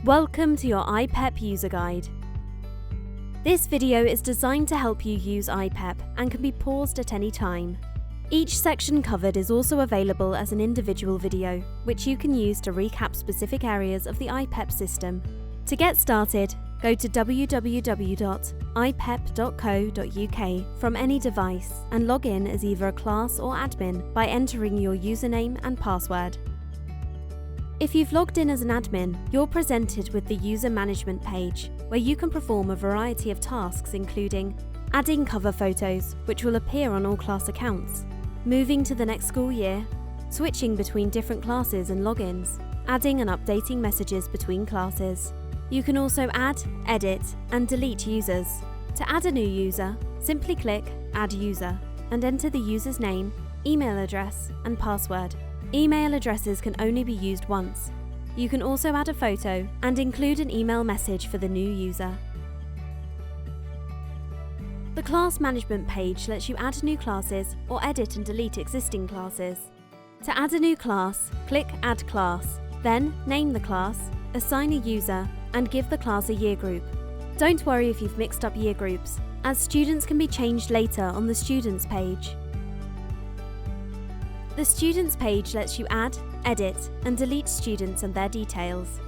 Welcome to your iPEP user guide. This video is designed to help you use iPEP and can be paused at any time. Each section covered is also available as an individual video, which you can use to recap specific areas of the iPEP system. To get started, go to www.ipep.co.uk from any device and log in as either a class or admin by entering your username and password. If you've logged in as an admin, you're presented with the user management page, where you can perform a variety of tasks including adding cover photos, which will appear on all class accounts, moving to the next school year, switching between different classes and logins, adding and updating messages between classes. You can also add, edit, and delete users. To add a new user, simply click Add User and enter the user's name, email address, and password. Email addresses can only be used once. You can also add a photo and include an email message for the new user. The class management page lets you add new classes or edit and delete existing classes. To add a new class, click Add Class, then name the class, assign a user, and give the class a year group. Don't worry if you've mixed up year groups, as students can be changed later on the Students page. The Students page lets you add, edit, and delete students and their details.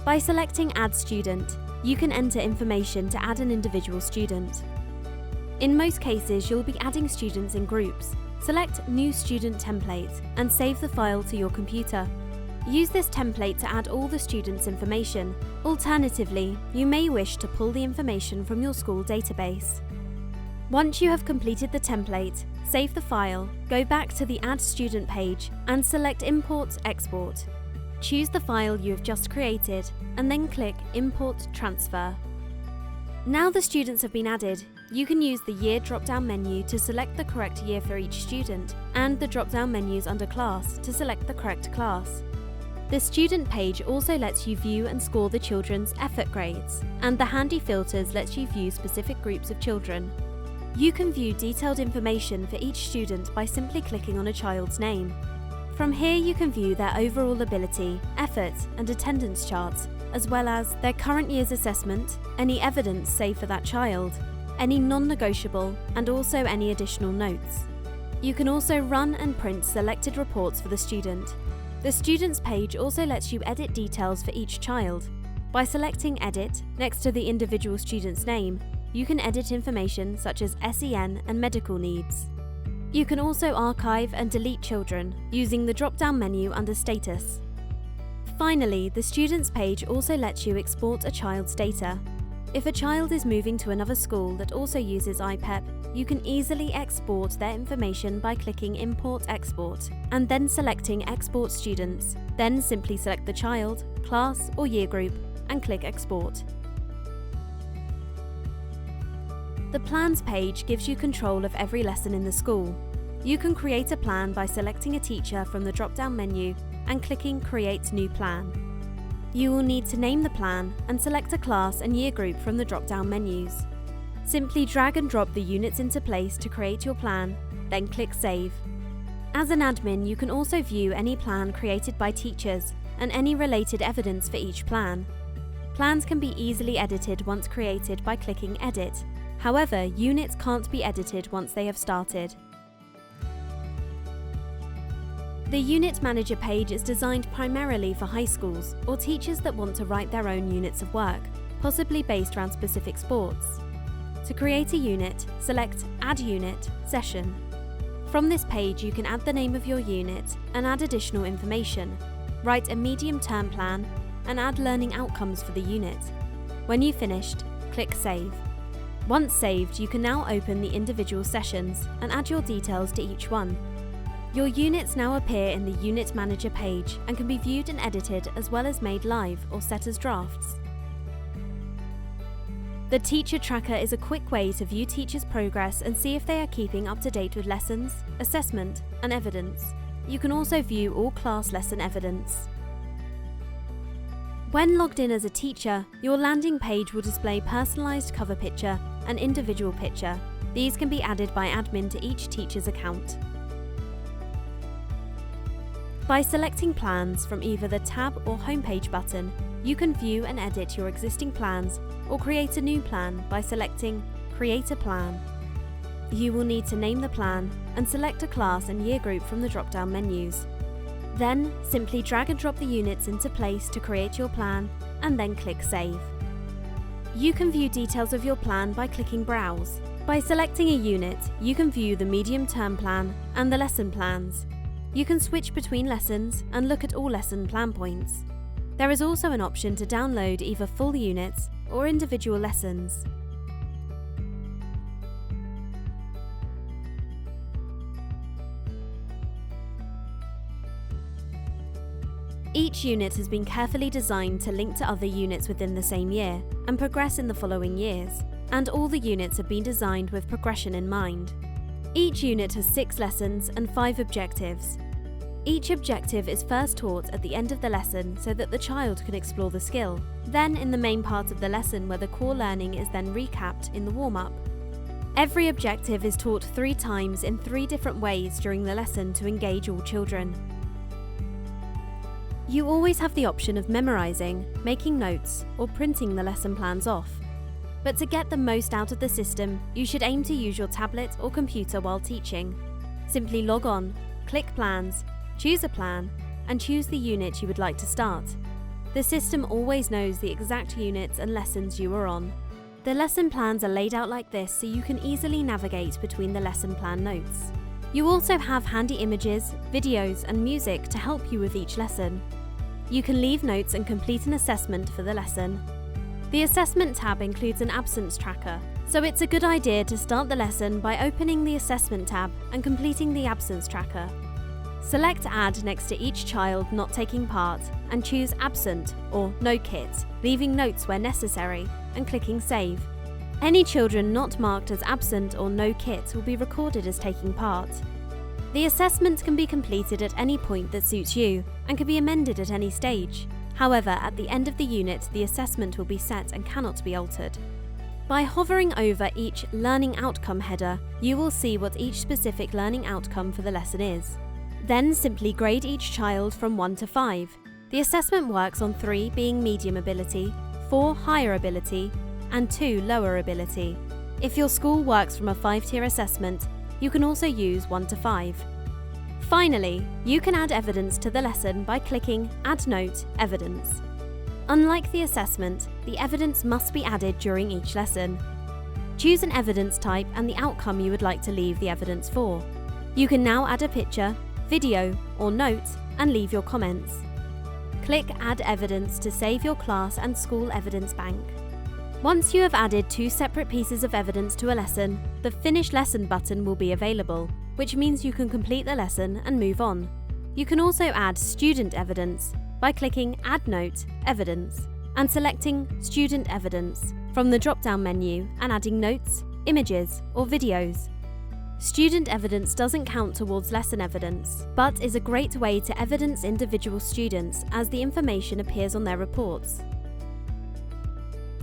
By selecting Add Student, you can enter information to add an individual student. In most cases, you'll be adding students in groups. Select New Student Template and save the file to your computer. Use this template to add all the students' information. Alternatively, you may wish to pull the information from your school database. Once you have completed the template, save the file, go back to the Add Student page and select Import Export. Choose the file you have just created and then click Import Transfer. Now the students have been added, you can use the Year drop-down menu to select the correct year for each student and the drop-down menus under Class to select the correct class. The Student page also lets you view and score the children's effort grades, and the handy filters lets you view specific groups of children. You can view detailed information for each student by simply clicking on a child's name. From here you can view their overall ability, effort, and attendance charts, as well as their current year's assessment, any evidence saved for that child, any non-negotiable, and also any additional notes. You can also run and print selected reports for the student. The Students page also lets you edit details for each child. By selecting Edit next to the individual student's name, you can edit information such as SEN and medical needs. You can also archive and delete children using the drop-down menu under Status. Finally, the Students page also lets you export a child's data. If a child is moving to another school that also uses iPEP, you can easily export their information by clicking Import Export and then selecting Export Students. Then simply select the child, class, or year group and click Export. The Plans page gives you control of every lesson in the school. You can create a plan by selecting a teacher from the drop-down menu and clicking Create New Plan. You will need to name the plan and select a class and year group from the drop-down menus. Simply drag and drop the units into place to create your plan, then click Save. As an admin, you can also view any plan created by teachers and any related evidence for each plan. Plans can be easily edited once created by clicking Edit. However, units can't be edited once they have started. The Unit Manager page is designed primarily for high schools or teachers that want to write their own units of work, possibly based around specific sports. To create a unit, select Add Unit, Session. From this page you can add the name of your unit and add additional information, write a medium-term plan, and add learning outcomes for the unit. When you've finished, click Save. Once saved, you can now open the individual sessions and add your details to each one. Your units now appear in the Unit Manager page and can be viewed and edited as well as made live or set as drafts. The Teacher Tracker is a quick way to view teachers' progress and see if they are keeping up to date with lessons, assessment, and evidence. You can also view all class lesson evidence. When logged in as a teacher, your landing page will display personalised cover picture and individual picture. These can be added by admin to each teacher's account. By selecting plans from either the tab or homepage button, you can view and edit your existing plans or create a new plan by selecting Create a Plan. You will need to name the plan and select a class and year group from the drop-down menus. Then, simply drag and drop the units into place to create your plan and then click Save. You can view details of your plan by clicking Browse. By selecting a unit, you can view the medium-term plan and the lesson plans. You can switch between lessons and look at all lesson plan points. There is also an option to download either full units or individual lessons. Each unit has been carefully designed to link to other units within the same year and progress in the following years, and all the units have been designed with progression in mind. Each unit has 6 lessons and 5 objectives. Each objective is first taught at the end of the lesson so that the child can explore the skill, then in the main part of the lesson where the core learning is then recapped in the warm-up. Every objective is taught 3 times in 3 different ways during the lesson to engage all children. You always have the option of memorising, making notes, or printing the lesson plans off. But to get the most out of the system, you should aim to use your tablet or computer while teaching. Simply log on, click Plans, choose a plan, and choose the unit you would like to start. The system always knows the exact units and lessons you are on. The lesson plans are laid out like this so you can easily navigate between the lesson plan notes. You also have handy images, videos, and music to help you with each lesson. You can leave notes and complete an assessment for the lesson. The Assessment tab includes an absence tracker, so it's a good idea to start the lesson by opening the Assessment tab and completing the absence tracker. Select Add next to each child not taking part and choose Absent or No Kit, leaving notes where necessary, and clicking Save. Any children not marked as absent or no kit will be recorded as taking part. The assessment can be completed at any point that suits you and can be amended at any stage. However, at the end of the unit, the assessment will be set and cannot be altered. By hovering over each Learning Outcome header, you will see what each specific learning outcome for the lesson is. Then simply grade each child from 1 to 5. The assessment works on 3 being medium ability, 4 higher ability, and 2 lower ability. If your school works from a 5-tier assessment, you can also use 1 to 5. Finally, you can add evidence to the lesson by clicking Add Note, Evidence. Unlike the assessment, the evidence must be added during each lesson. Choose an evidence type and the outcome you would like to leave the evidence for. You can now add a picture, video, or note and leave your comments. Click Add Evidence to save your class and school evidence bank. Once you have added 2 separate pieces of evidence to a lesson, the Finish Lesson button will be available, which means you can complete the lesson and move on. You can also add student evidence by clicking Add Note, Evidence, and selecting Student Evidence from the drop-down menu and adding notes, images, or videos. Student evidence doesn't count towards lesson evidence, but is a great way to evidence individual students as the information appears on their reports.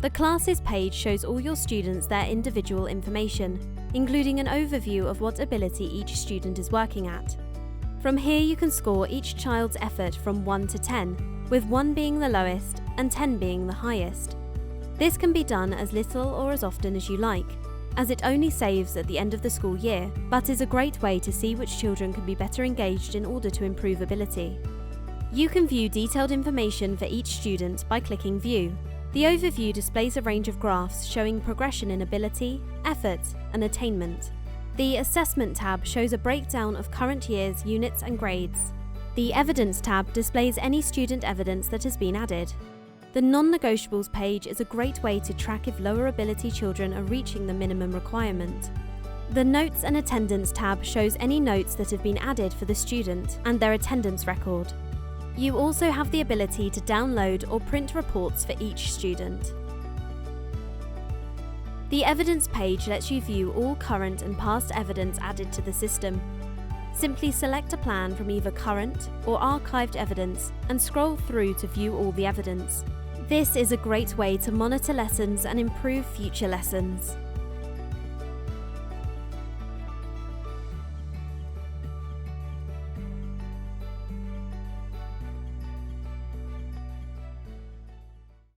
The Classes page shows all your students their individual information, including an overview of what ability each student is working at. From here you can score each child's effort from 1 to 10, with 1 being the lowest and 10 being the highest. This can be done as little or as often as you like, as it only saves at the end of the school year, but is a great way to see which children can be better engaged in order to improve ability. You can view detailed information for each student by clicking View. The overview displays a range of graphs showing progression in ability, effort, and attainment. The Assessment tab shows a breakdown of current year's units and grades. The Evidence tab displays any student evidence that has been added. The Non-Negotiables page is a great way to track if lower ability children are reaching the minimum requirement. The Notes and Attendance tab shows any notes that have been added for the student and their attendance record. You also have the ability to download or print reports for each student. The Evidence page lets you view all current and past evidence added to the system. Simply select a plan from either current or archived evidence and scroll through to view all the evidence. This is a great way to monitor lessons and improve future lessons.